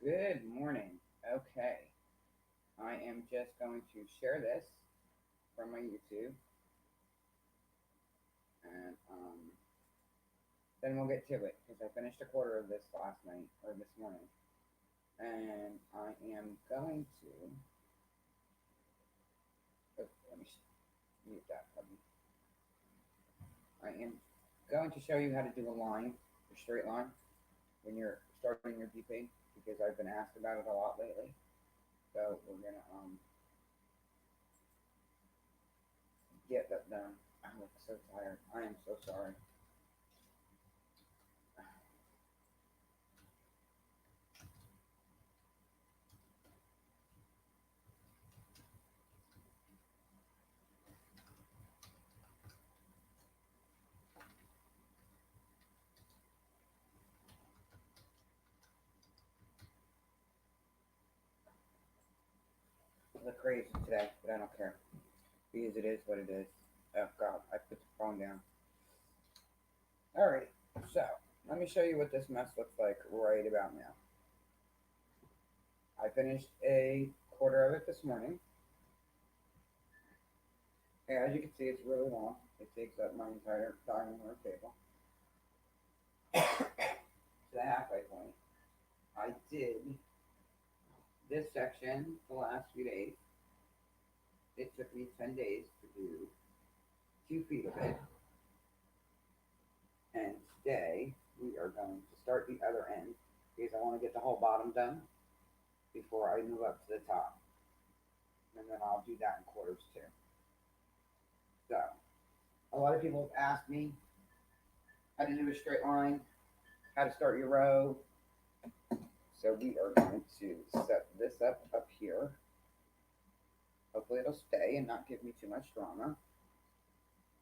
Good morning. Okay, I am just going to share this from my YouTube, and then we'll get to it because I finished a quarter of this last night or this morning, and I am going to. Oh, let me mute that. I am going to show you how to do a line, a straight line, when you're starting your DP because I've been asked about it a lot lately. So we're gonna get that done. I look so tired. I am so sorry. I look crazy today, but I don't care because it is what it is. Oh God, I put the phone down. All right, so let me show you what this mess looks like right about now. I finished a quarter of it this morning. And as you can see, it's really long. It takes up my entire dining room table to the halfway point. I did this section the last few days. It took me 10 days to do 2 feet of it. And today we are going to start the other end because I want to get the whole bottom done before I move up to the top. And then I'll do that in quarters too. So, a lot of people have asked me how to do a straight line, how to start your row. So we are going to set this up here. Hopefully it'll stay and not give me too much drama.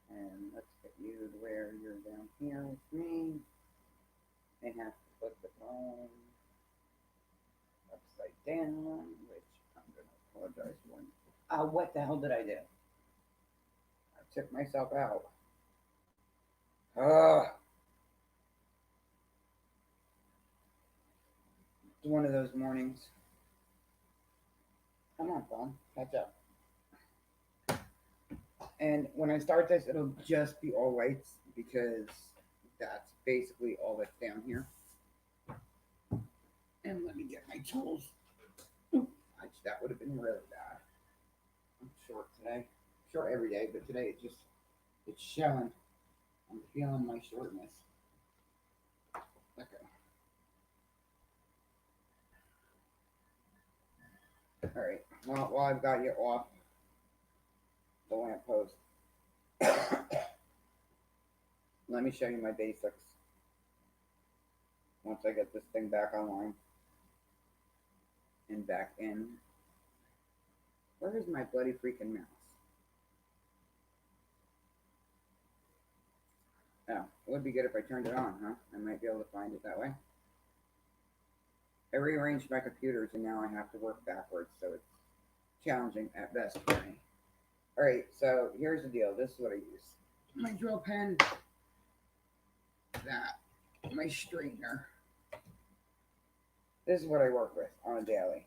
And let's get you to where you're down here with me. They have to flip the phone upside down, which I'm going to apologize for. What the hell did I do? I took myself out. It's one of those mornings. Come on, phone, catch up. And when I start this, it'll just be all whites because that's basically all that's down here. And let me get my tools. That would have been really bad. I'm short today. Short every day, but today it's showing. I'm feeling my shortness. Okay. All right. Well, while I've got you off the lamppost, let me show you my basics. Once I get this thing back online and back in. Where is my bloody freaking mouse? Oh, it would be good if I turned it on, huh? I might be able to find it that way. I rearranged my computers and now I have to work backwards, so it's challenging at best for me. All right, so here's the deal. This is what I use. My drill pen, that, my straightener. This is what I work with on a daily.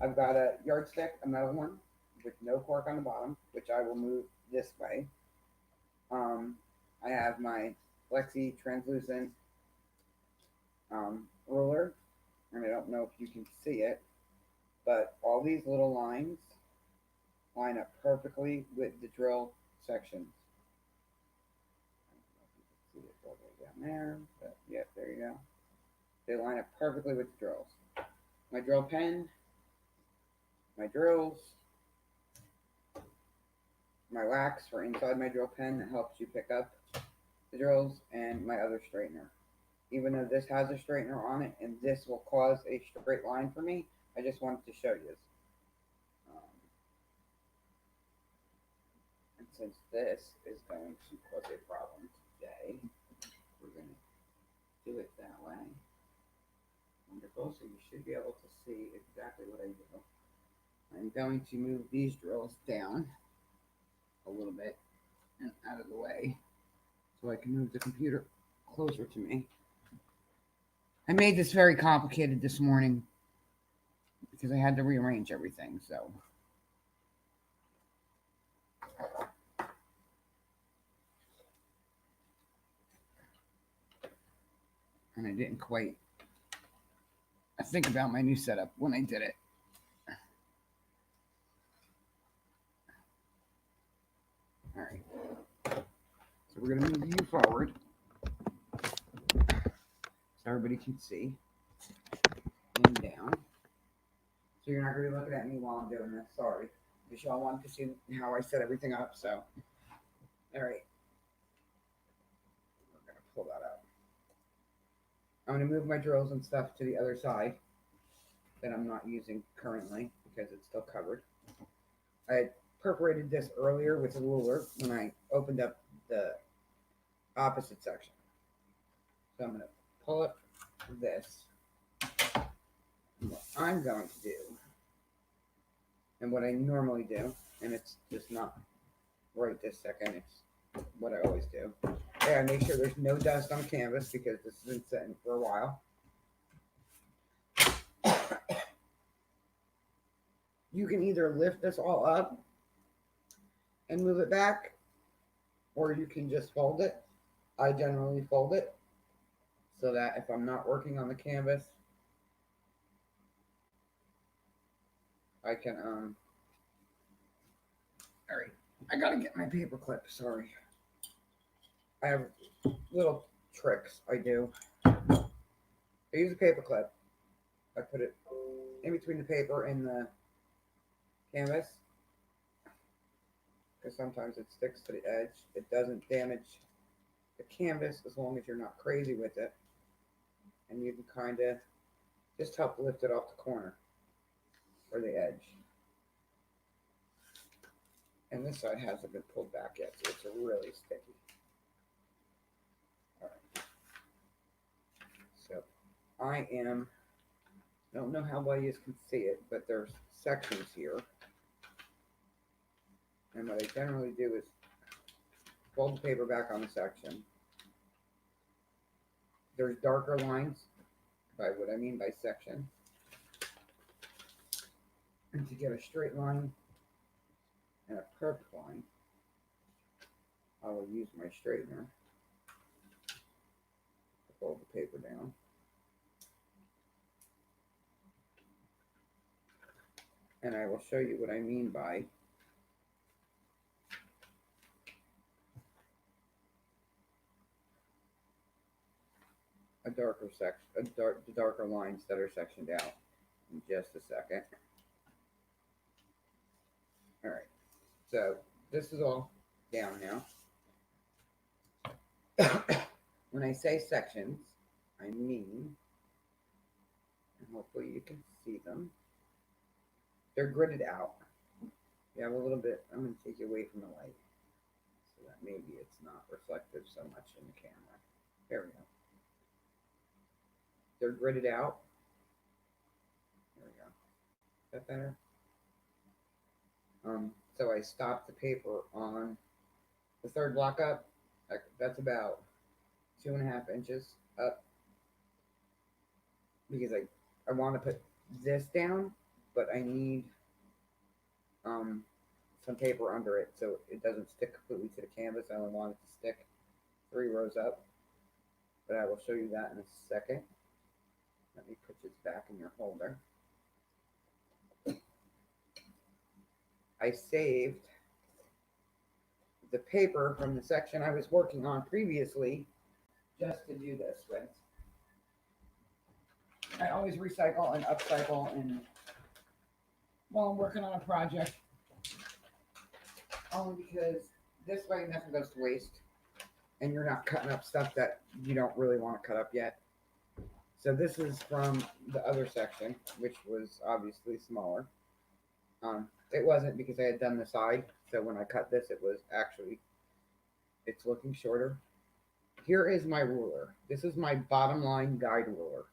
I've got a yardstick, a metal one, with no cork on the bottom, which I will move this way. I have my flexi translucent ruler, and I don't know if you can see it, but all these little lines line up perfectly with the drill sections. I don't know if you can see it all the way down there, but yeah, there you go. They line up perfectly with the drills. My drill pen, my drills, my wax for inside my drill pen that helps you pick up the drills, and my other straightener. Even though this has a straightener on it and this will cause a straight line for me, I just wanted to show you. And since this is going to cause a problem today, we're going to do it that way. Wonderful, so you should be able to see exactly what I do. I'm going to move these drills down a little bit and out of the way so I can move the computer closer to me. I made this very complicated this morning because I had to rearrange everything, so. And I didn't quite think about my new setup when I did it. All right. So we're going to move you forward so everybody can see. And down. So you're not going to be looking at me while I'm doing this. Sorry. Because y'all wanted to see how I set everything up. So, all right. We're going to pull that out. I'm going to move my drills and stuff to the other side that I'm not using currently because it's still covered. I had perforated this earlier with a ruler when I opened up the opposite section. So I'm going to pull up this. And what I'm going to do, and what I normally do, and it's just not right this second, it's what I always do. Yeah, I make sure there's no dust on canvas because this has been sitting for a while. You can either lift this all up and move it back, or you can just fold it. I generally fold it so that if I'm not working on the canvas, I can, all right, I gotta get my paper clip, sorry. I have little tricks I do. I use a paper clip. I put it in between the paper and the canvas because sometimes it sticks to the edge. It doesn't damage the canvas as long as you're not crazy with it. And you can kind of just help lift it off the corner or the edge. And this side hasn't been pulled back yet, so it's really sticky. All right. So I don't know how well you can see it, but there's sections here. And what I generally do is fold the paper back on the section. There's darker lines, by what I mean by section. And to get a straight line and a perfect line, I will use my straightener to fold the paper down. And I will show you what I mean by a darker section, the darker lines that are sectioned out in just a second. All right, so this is all down now. When I say sections, I mean, and hopefully you can see them, they're gridded out. You have a little bit, I'm going to take you away from the light so that maybe it's not reflective so much in the camera. There we go. They're gridded out. There we go. Is that better? So I stopped the paper on the third block up. That's about 2.5 inches up because I want to put this down, but I need some paper under it so it doesn't stick completely to the canvas. I only want it to stick 3 rows up, but I will show you that in a second. Let me put this back in your holder. I saved the paper from the section I was working on previously just to do this with. I always recycle and upcycle and while I'm working on a project, only because this way nothing goes to waste and you're not cutting up stuff that you don't really want to cut up yet. So this is from the other section, which was obviously smaller. It wasn't because I had done the side. So when I cut this, it's looking shorter. Here is my ruler. This is my bottom line guide ruler.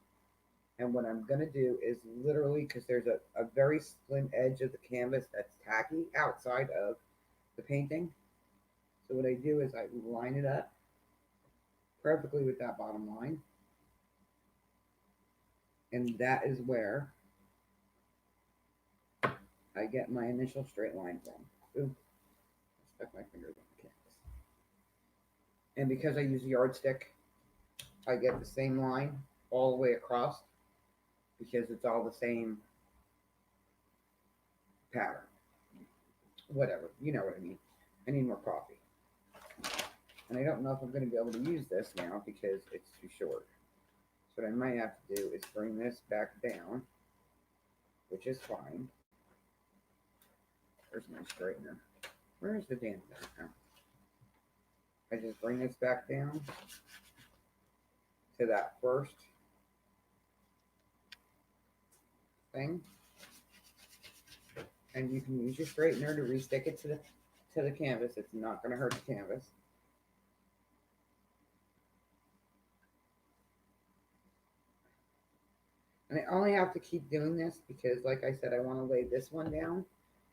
And what I'm going to do is literally, because there's a very slim edge of the canvas that's tacky outside of the painting. So what I do is I line it up perfectly with that bottom line. And that is where I get my initial straight line from. Ooh, I stuck my fingers on the canvas. And because I use a yardstick, I get the same line all the way across because it's all the same pattern. Whatever, you know what I mean. I need more coffee. And I don't know if I'm going to be able to use this now because it's too short. So what I might have to do is bring this back down, which is fine. Where's my straightener? Where's the damn thing? Oh. I just bring this back down to that first thing. And you can use your straightener to restick it to the canvas. It's not going to hurt the canvas. And I only have to keep doing this because, like I said, I want to lay this one down,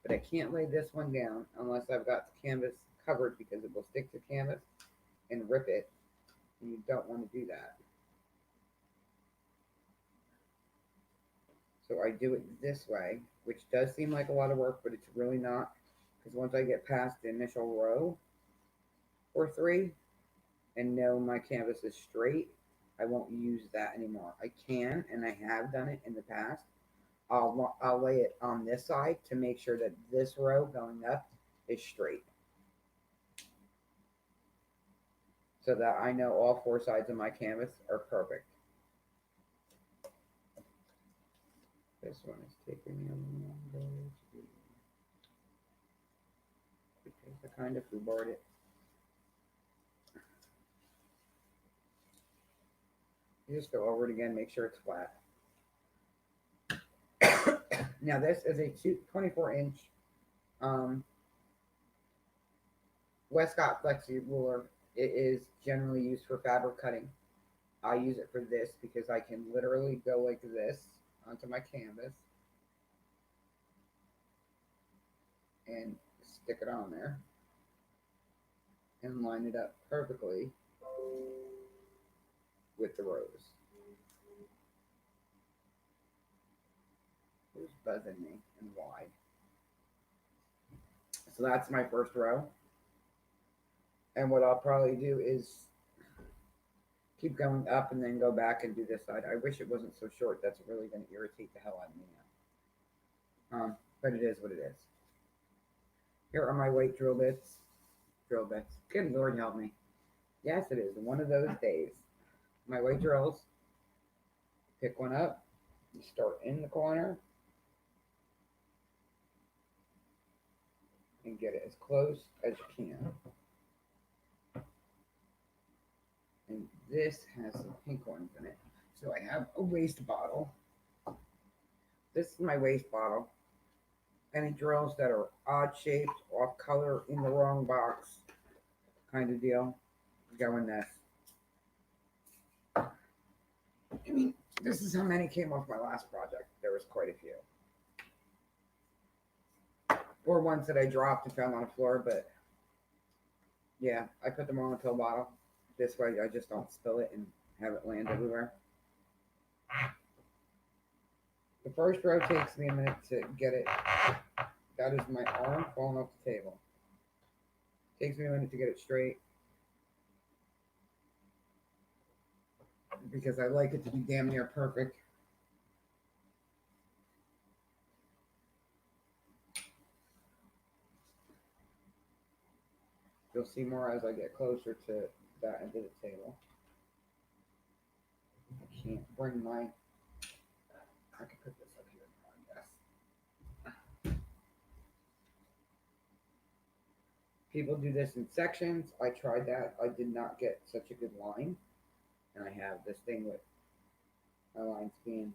but I can't lay this one down unless I've got the canvas covered because it will stick to canvas and rip it, and you don't want to do that. So I do it this way, which does seem like a lot of work, but it's really not, because once I get past the initial row or three and know my canvas is straight, I won't use that anymore. I can, and I have done it in the past. I'll lay it on this side to make sure that this row going up is straight, so that I know all four sides of my canvas are perfect. This one is taking me a longer to do because I kind of foobarred it. You just go over it again, make sure it's flat. Now this is a 24-inch Westcott Flexi ruler. It is generally used for fabric cutting. I use it for this because I can literally go like this onto my canvas and stick it on there and line it up perfectly with the rows. Who's buzzing me and why? So that's my first row. And what I'll probably do is keep going up and then go back and do this side. I wish it wasn't so short. That's really going to irritate the hell out of me now. But it is what it is. Here are my white drill bits. Drill bits. Good Lord help me. Yes, it is one of those days. My white drills. Pick one up. You start in the corner. And get it as close as you can. And this has some pink ones in it. So I have a waste bottle. This is my waste bottle. Any drills that are odd shaped, off color, in the wrong box, kind of deal, go in this. I mean, this is how many came off my last project. There was quite a few. Or ones that I dropped and found on the floor, but yeah, I put them all in a pill bottle. This way I just don't spill it and have it land everywhere. The first row takes me a minute to get it. That is my arm falling off the table. Takes me a minute to get it straight. Because I like it to be damn near perfect. You'll see more as I get closer to that end of the table. I can't bring my... I can put this up here now, I guess. People do this in sections. I tried that. I did not get such a good line. And I have this thing with my lines being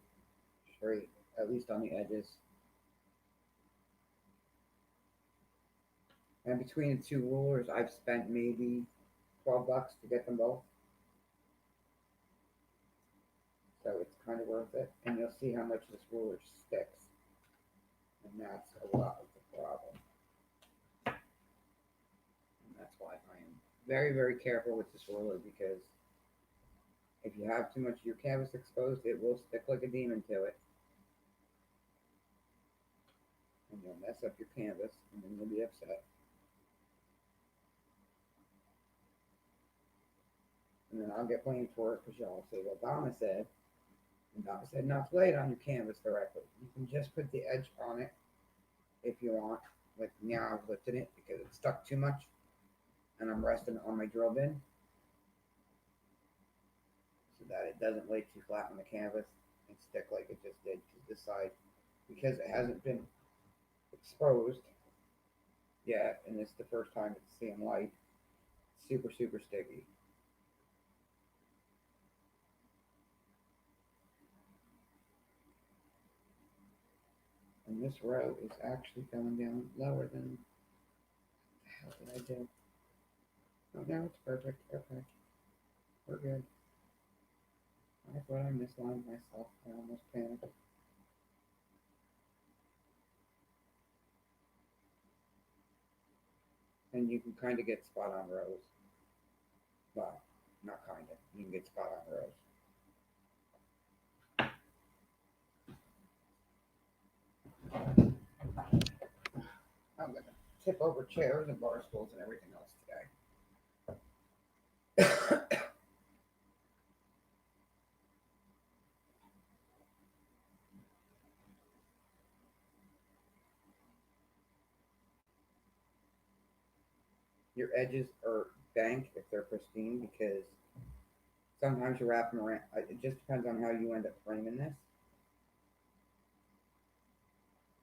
straight, at least on the edges. And between the two rulers, I've spent maybe $12 to get them both. So it's kind of worth it. And you'll see how much this ruler sticks. And that's a lot of the problem. And that's why I am very, very careful with this ruler because If you have too much of your canvas exposed, it will stick like a demon to it. And you'll mess up your canvas, and then you'll be upset. And then I'll get blamed for it because y'all say, well, Donna said. And Donna said not to lay it on your canvas directly. You can just put the edge on it if you want. Like now I've lifted it because it's stuck too much. And I'm resting on my drill bit so that it doesn't lay too flat on the canvas and stick like it just did to this side because it hasn't been exposed yet, and it's the first time it's seeing light. Super, super sticky. And this row is actually going down lower than what the hell did I do? Oh, now it's perfect. Okay, we're good. I thought I mislined myself. I almost panicked. And you can kind of get spot on rows. Well, not kind of. You can get spot on rows. I'm going to tip over chairs and bar stools and everything else today. Your edges are banked if they're pristine because sometimes you wrap them around. It just depends on how you end up framing this.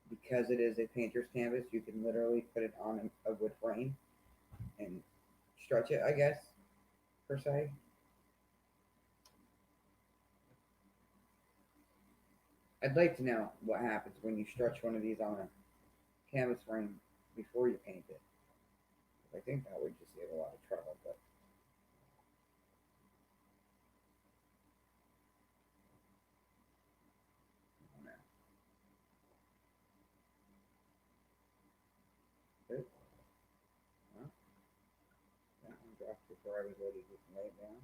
Because it is a painter's canvas, you can literally put it on a wood frame and stretch it, I guess, per se. I'd like to know what happens when you stretch one of these on a canvas frame before you paint it. I think that would just save a lot of trouble, but I don't know. Good. Well, that one dropped before I was ready to lay it down.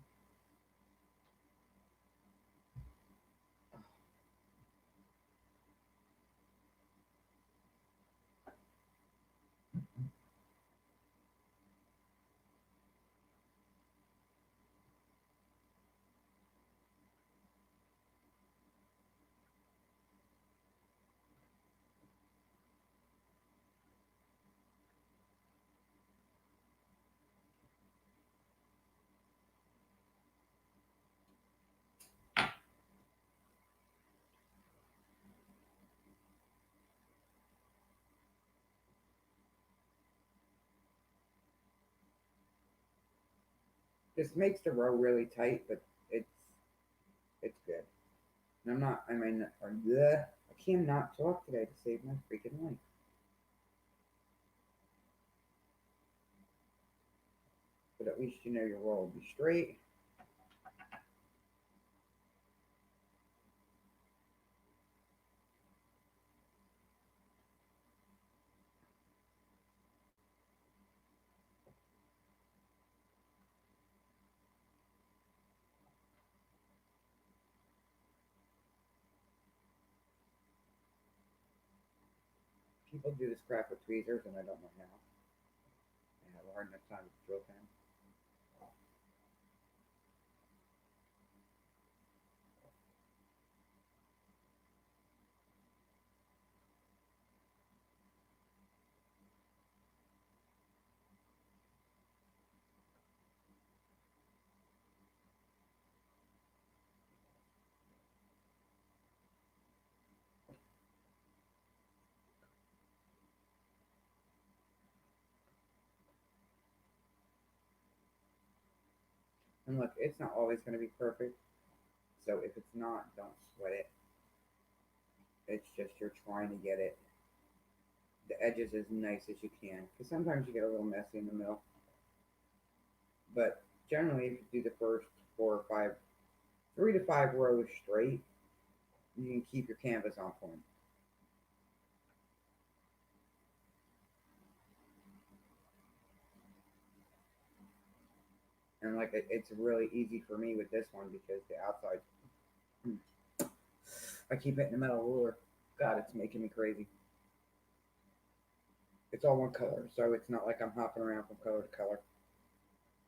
This makes the row really tight, but it's good. And I'm not. I mean, I cannot talk today to save my freaking life. But at least you know your roll will be straight. People do this crap with tweezers, and I don't know how. I have a hard enough time with the drill pen. And look, it's not always going to be perfect. So if it's not, don't sweat it. It's just you're trying to get it the edges as nice as you can. Because sometimes you get a little messy in the middle. But generally, if you do the first 4 or 5, 3 to 5 rows straight, you can keep your canvas on point. And like it's really easy for me with this one because the outside, I keep hitting the metal ruler. God, it's making me crazy. It's all one color, so it's not like I'm hopping around from color to color.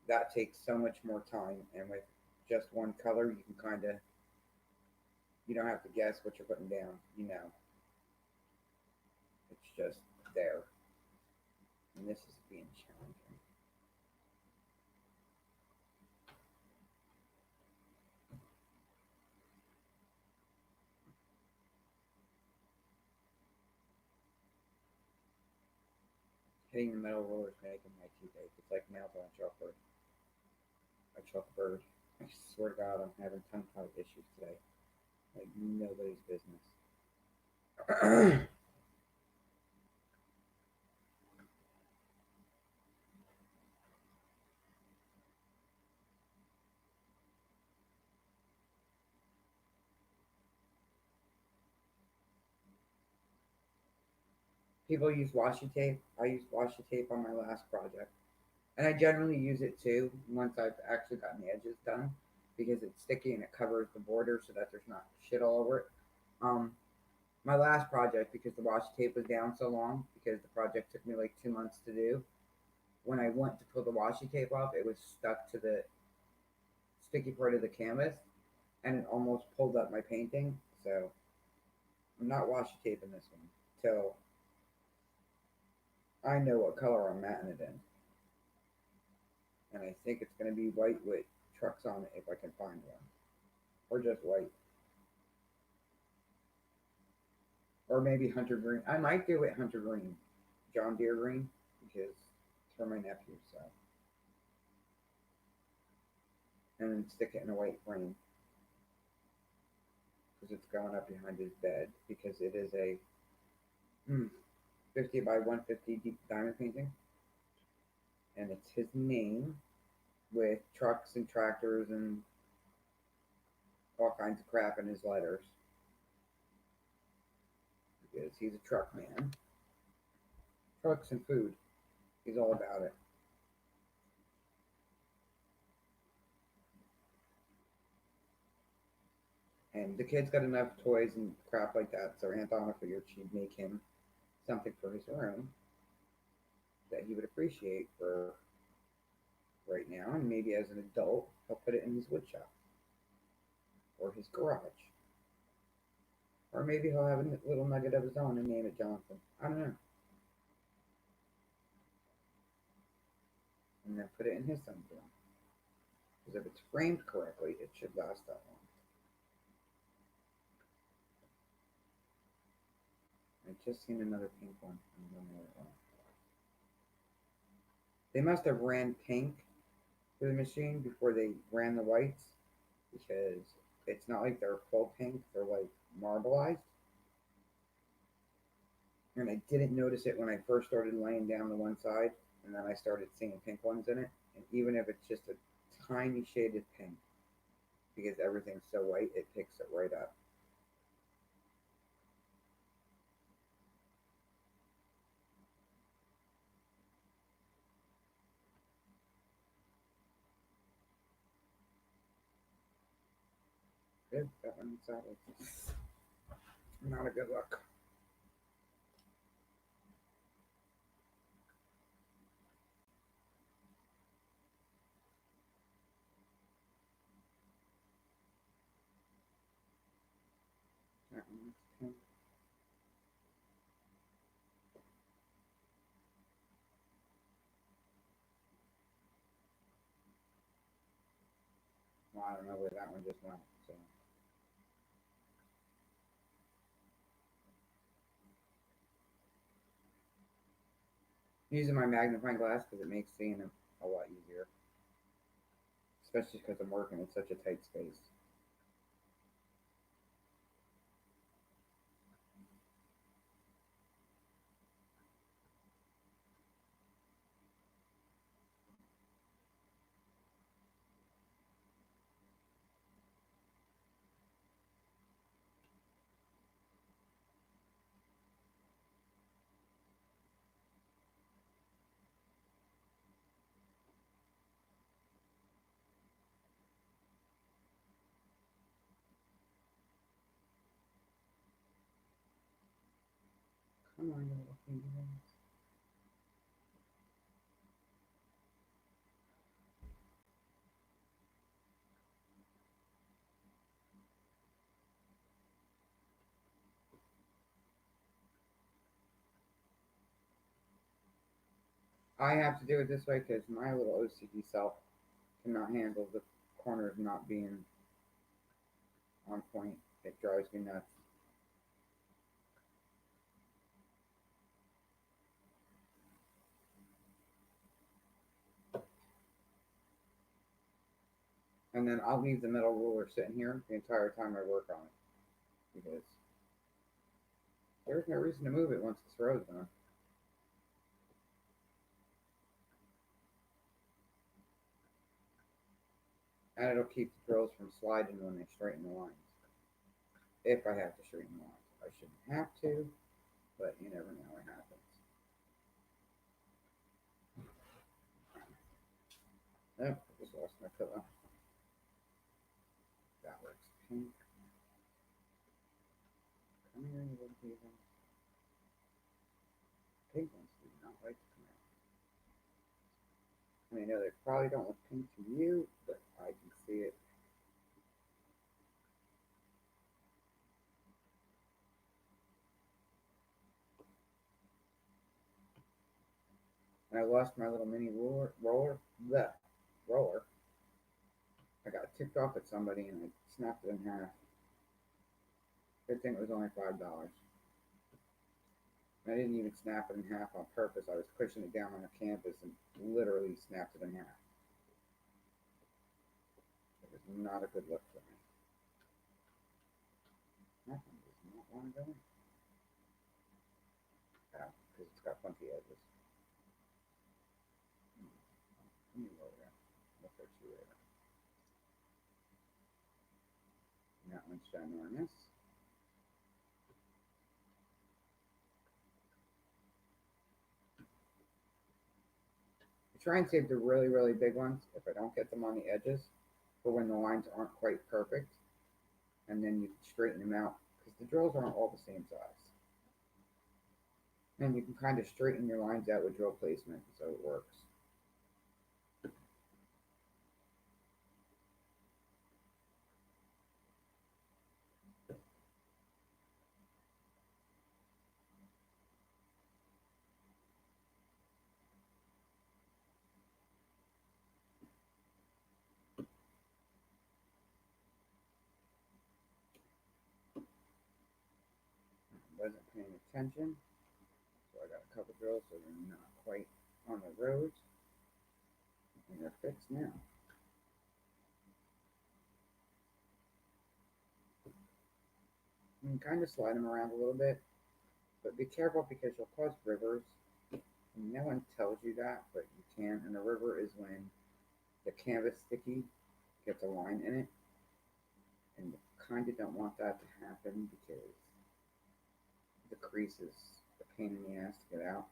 That takes so much more time, and with just one color, you can kind of, you don't have to guess what you're putting down. You know, it's just there. And this is being challenging. Hitting the metal roller is making my teeth ache. It's like nails on a chalkboard. A chalkboard. I swear to God, I'm having tongue tie issues today. Like nobody's business. People use washi tape. I used washi tape on my last project. And I generally use it too once I've actually gotten the edges done because it's sticky and it covers the border so that there's not shit all over it. Um, my last project, because the washi tape was down so long, because the project took me like 2 months to do, when I went to pull the washi tape off, it was stuck to the sticky part of the canvas and it almost pulled up my painting. So I'm not washi taping this one till I know what color I'm matting it in. And I think it's going to be white with trucks on it if I can find one, or just white, or maybe hunter green. I might do it hunter green, John Deere green, because it's for my nephew. So, and then stick it in a white frame because it's going up behind his bed because it is a 50 by 150 deep diamond painting, and it's his name with trucks and tractors and all kinds of crap in his letters because he's a truck man. Trucks and food. He's all about it. And the kid's got enough toys and crap like that, so Aunt Donna figured she'd make him something for his room that he would appreciate for right now, and maybe as an adult, he'll put it in his wood shop or his garage. Or maybe he'll have a little nugget of his own and name it Jonathan. I don't know. And then put it in his son's room. Because if it's framed correctly, it should last that long. I just seen another pink one. They must have ran pink through the machine before they ran the whites because it's not like they're full pink, they're like marbleized. And I didn't notice it when I first started laying down the one side, and then I started seeing pink ones in it. And even if it's just a tiny shaded pink, because everything's so white, it picks it right up. Good, that one inside is not a good look. That one's pink. Well, I don't know where that one just went. So using my magnifying glass because it makes seeing them a lot easier, especially because I'm working in such a tight space. Come on, you little finger. I have to do it this way because my little OCD self cannot handle the corners not being on point. It drives me nuts. And then I'll leave the metal ruler sitting here the entire time I work on it because there's no reason to move it once this row's done. And it'll keep the drills from sliding when they straighten the lines. If I have to straighten the lines. I shouldn't have to, but you never know what happens. Oh, I just lost my pillow. That works. Pink. Come here, you little people. Pink ones do not like to come out. I mean, I know they probably don't look pink to you, but I can see it. And I lost my little mini roller. The roller. I got ticked off at somebody and I snapped it in half. Good thing it was only $5. I didn't even snap it in half on purpose. I was pushing it down on the canvas and literally snapped it in half. It was not a good look for me. That one does not want to go in. Oh, because it's got funky edges. Let me roll that. Look at you later. And that one's ginormous. I try and save the really, really big ones if I don't get them on the edges for when the lines aren't quite perfect. And then you can straighten them out because the drills aren't all the same size. And you can kind of straighten your lines out with drill placement so it works. Wasn't paying attention, so I got a couple drills so they're not quite on the roads, and they're fixed now. You can kind of slide them around a little bit, but be careful because you'll cause rivers. No one tells you that, but you can, and a river is when the canvas sticky gets a line in it, and you kind of don't want that to happen because the crease is a pain in the ass to get out.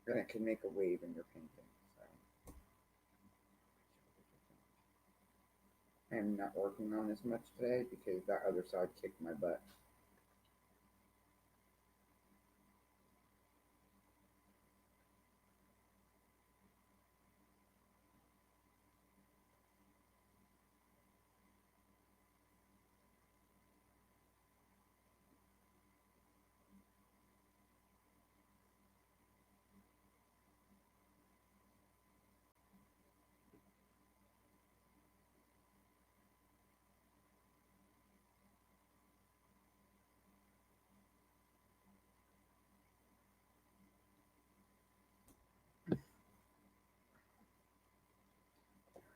And it can make a wave in your painting. So I'm not working on as much today because that other side kicked my butt.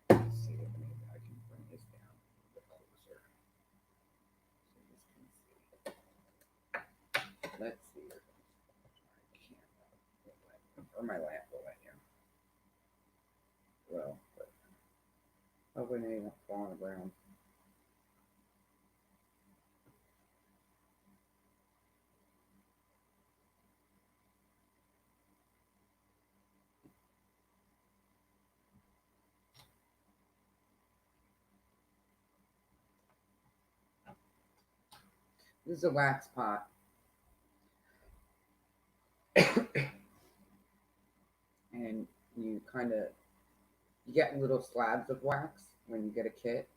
Let's see if maybe I can bring this down a bit closer so this can see. Let's see if my camera will let me, or my lamp will let you. Well, but hopefully they won't fall on the ground. This is a wax pot. And you kind of you get little slabs of wax when you get a kit.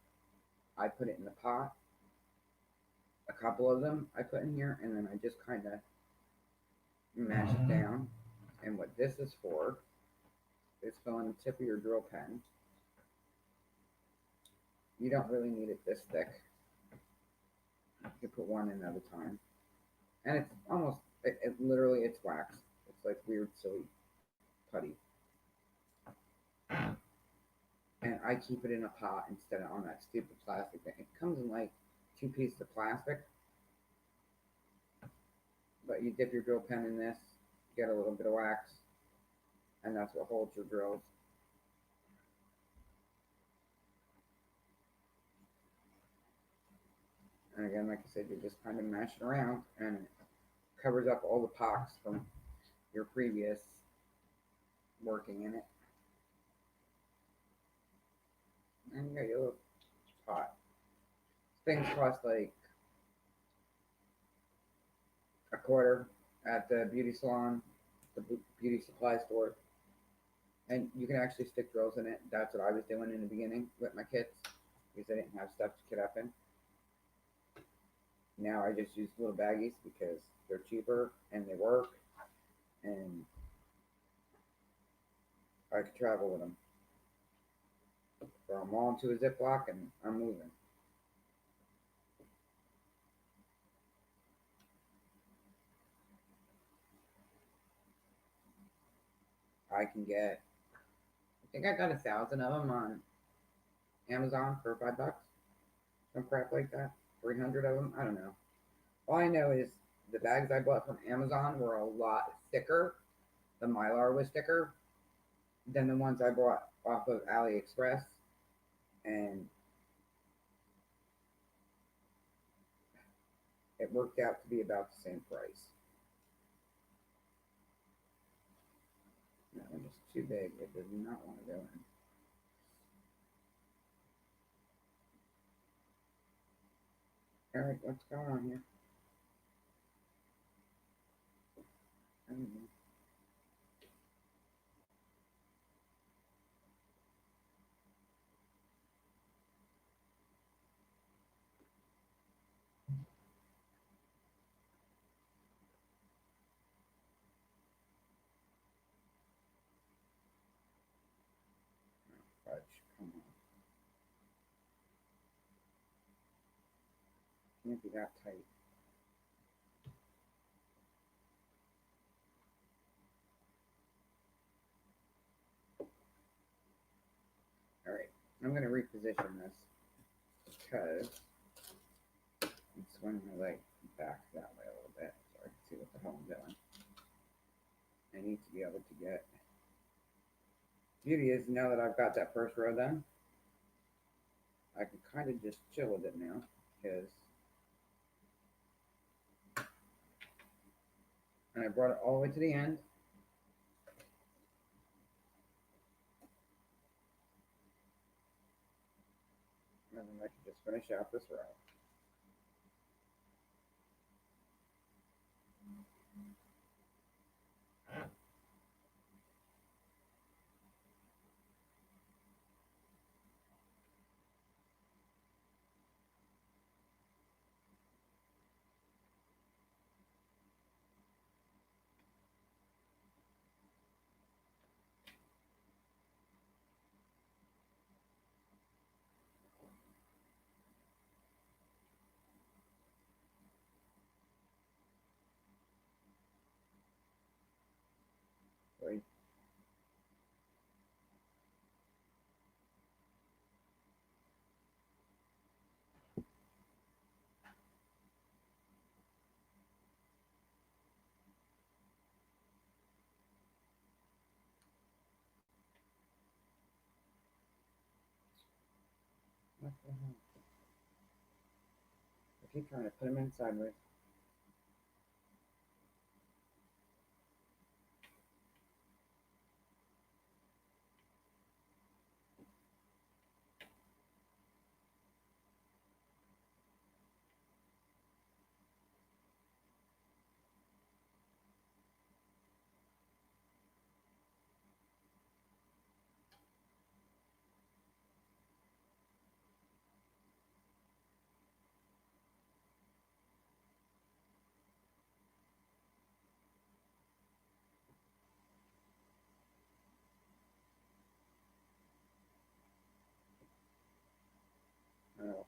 I put it in the pot. A couple of them I put in here, and then I just kind of mash it down. And what this is for is filling the tip of your drill pen. You don't really need it this thick. You can put one in at a time. And it's almost, it literally, it's wax. It's like weird, silly putty. And I keep it in a pot instead of on that stupid plastic thing. It comes in like 2 pieces of plastic. But you dip your drill pen in this, get a little bit of wax, and that's what holds your drills. And again, like I said, you just kind of mash it around, and it covers up all the pocks from your previous working in it. And you got your little pot. Things cost like $0.25 at the beauty salon, the beauty supply store. And you can actually stick drills in it. That's what I was doing in the beginning with my kits because I didn't have stuff to kit up in. Now I just use little baggies because they're cheaper and they work, and I can travel with them. Throw them all into a Ziploc and I'm moving. I can get, I think I got 1,000 of them on Amazon for $5. Some crap like that. 300 of them. I don't know. All I know is the bags I bought from Amazon were a lot thicker. The Mylar was thicker than the ones I bought off of AliExpress, and it worked out to be about the same price. That one is too big. It does not want to go in. All right, what's going on here? I don't know. Fudge, come on. Can't be that tight. All right, I'm going to reposition this because I'm swinging my leg back that way a little bit so I can see what the hell I'm doing. I need to be able to get. Beauty is now that I've got that first row done, I can kind of just chill with it now because, and I brought it all the way to the end. And then I can just finish out this row. Wait. What the hell? I keep trying to put them in sideways.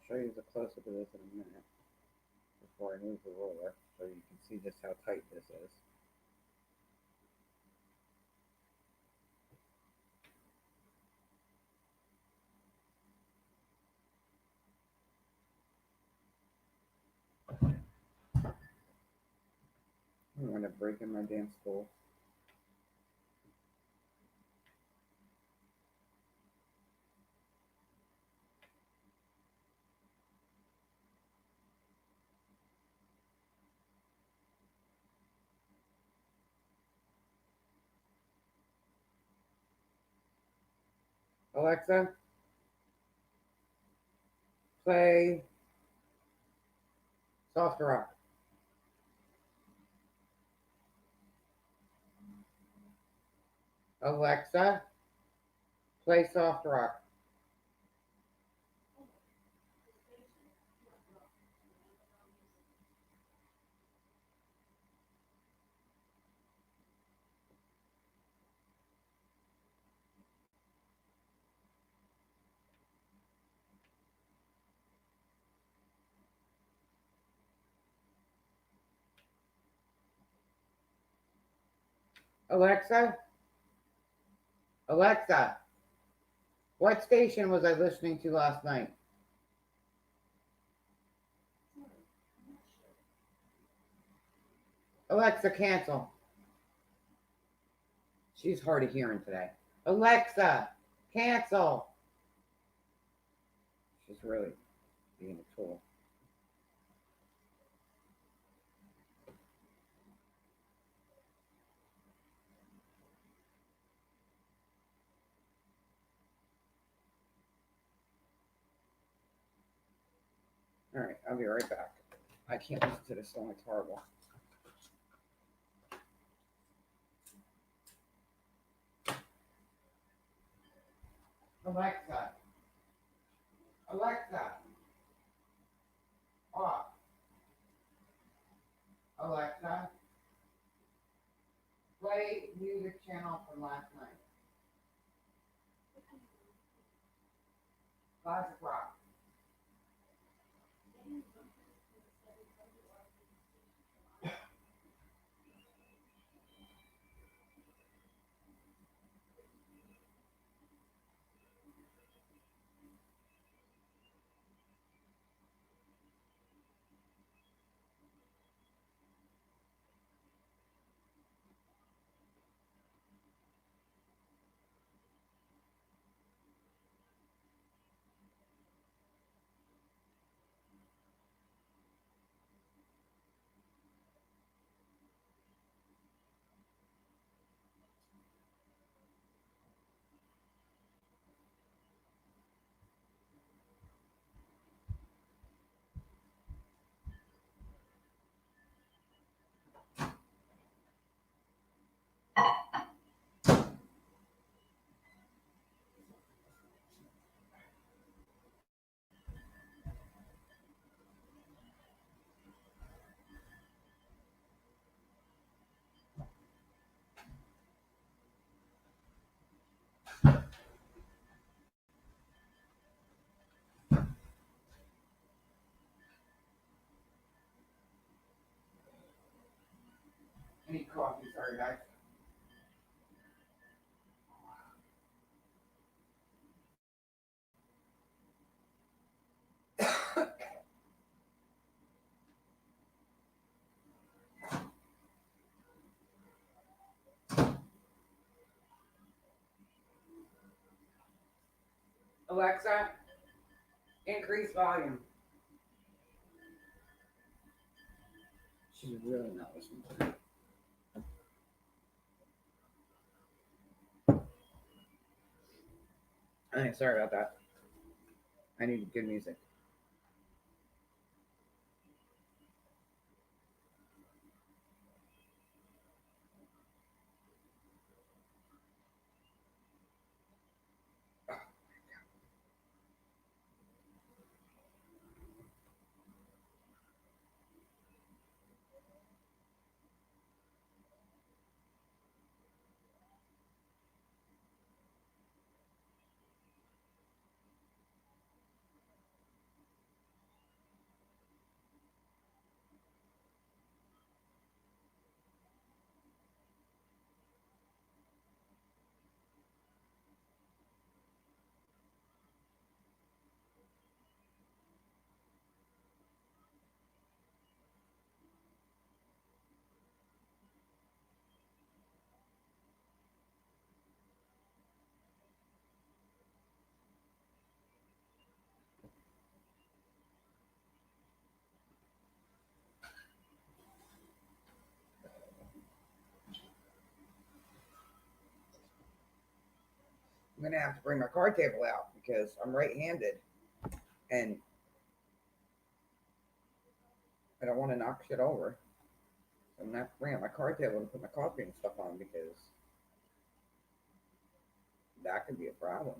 Show you the close-up of this in a minute before I move the roller so you can see just how tight this is. I'm going to break in my damn spool. Alexa, play Soft Rock. Alexa, play Soft Rock. Alexa, Alexa, what station was I listening to last night? Alexa, cancel. She's hard of hearing today. Alexa, cancel. She's really being a tool. All right, I'll be right back. I can't listen to this song. It's horrible. Alexa, Alexa, off. Alexa, play music channel from last night. Classic rock. I need coffee, sorry guys. Alexa, increase volume. She's really not listening to me. Hey, sorry about that. I need good music. gonna have to bring my card table out because I'm right-handed and I don't want to knock shit over. So I'm gonna have to bring out my card table and put my coffee and stuff on because that could be a problem.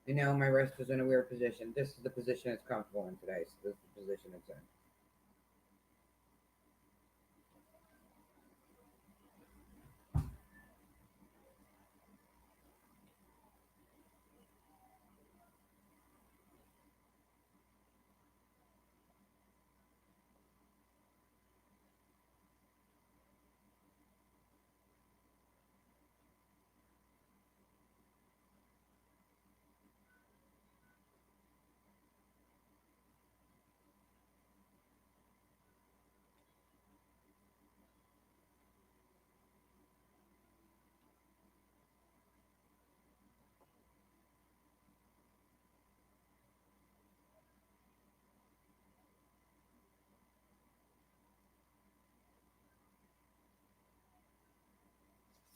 You know, my wrist is in a weird position. This is the position it's comfortable in today, so this is the position it's in.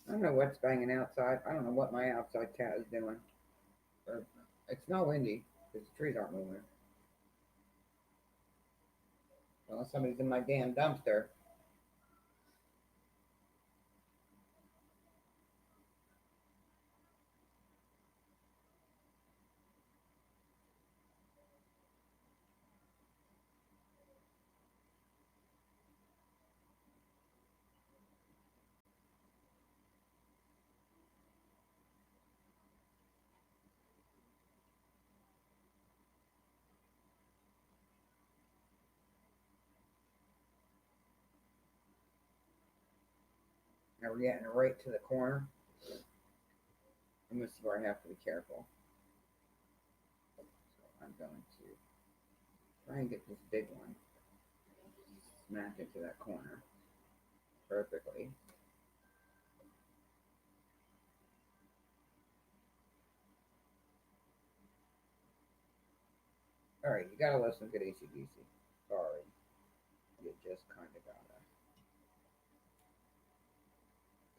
I don't know what's banging outside. I don't know what my outside cat is doing. Or, it's not windy because the trees aren't moving. Unless somebody's in my damn dumpster. Now we're getting right to the corner. And this is where I have to be careful. So I'm going to try and get this big one smack into that corner perfectly. Alright, you gotta listen to ACDC. Sorry. You just kinda gotta.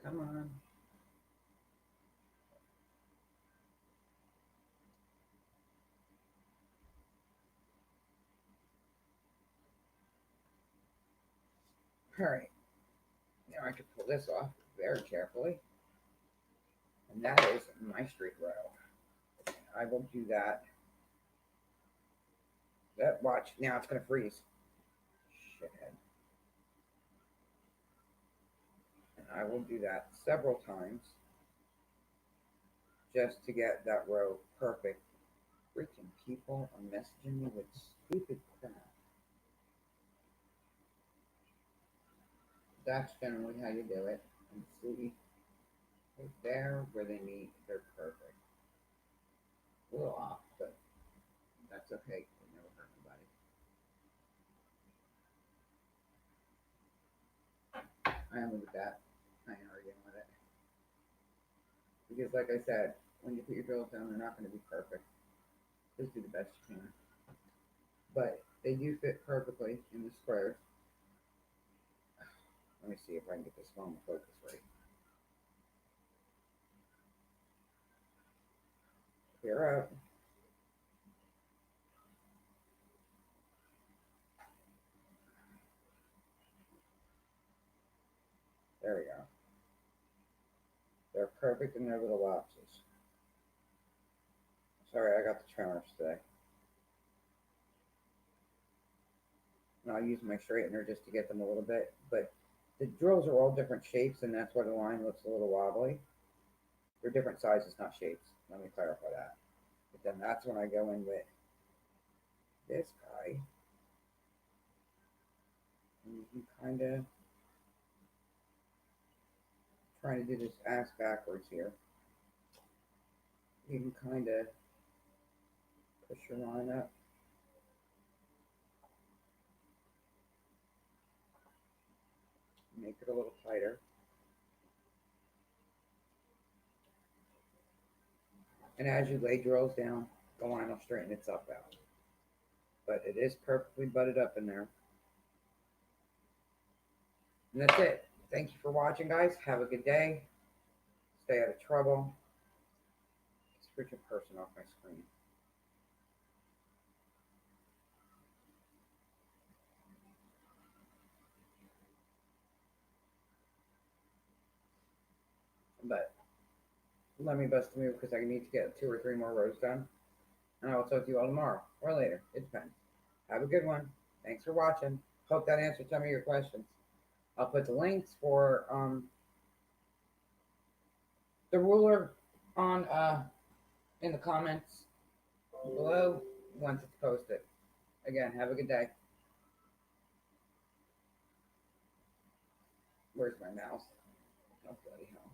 Come on. Alright. Now I can pull this off very carefully. And that is my street row. I will do that. That watch. Now it's gonna freeze. Shithead. And I will do that several times just to get that row perfect. Freaking people are messaging me with stupid crap. That's generally how you do it. And see, right there where they meet, they're perfect. A little off, but that's okay. It never hurt nobody. I am with that. I ain't arguing with it. Because, like I said, when you put your bills down, they're not going to be perfect. Just do the best you can. But they do fit perfectly in the squares. Let me see if I can get this phone to focus right. Clear up. There we go. They're perfect in their little lapses. Sorry, I got the trimmers today. And I'll use my straightener just to get them a little bit. But the drills are all different shapes, and that's why the line looks a little wobbly. They're different sizes, not shapes. Let me clarify that. But then that's when I go in with this guy. And you can kind of trying to do this ass backwards here. You can kind of push your line up. Make it a little tighter. And as you lay drills down, the line will straighten itself out. But it is perfectly butted up in there. And that's it. Thank you for watching, guys. Have a good day. Stay out of trouble. This freaking person off my screen. But let me bust a move because I need to get 2 or 3 more rows done. And I will talk to you all tomorrow or later. It depends. Have a good one. Thanks for watching. Hope that answered some of your questions. I'll put the links for the ruler on in the comments below once it's posted. Again, have a good day. Where's my mouse? Oh, bloody hell.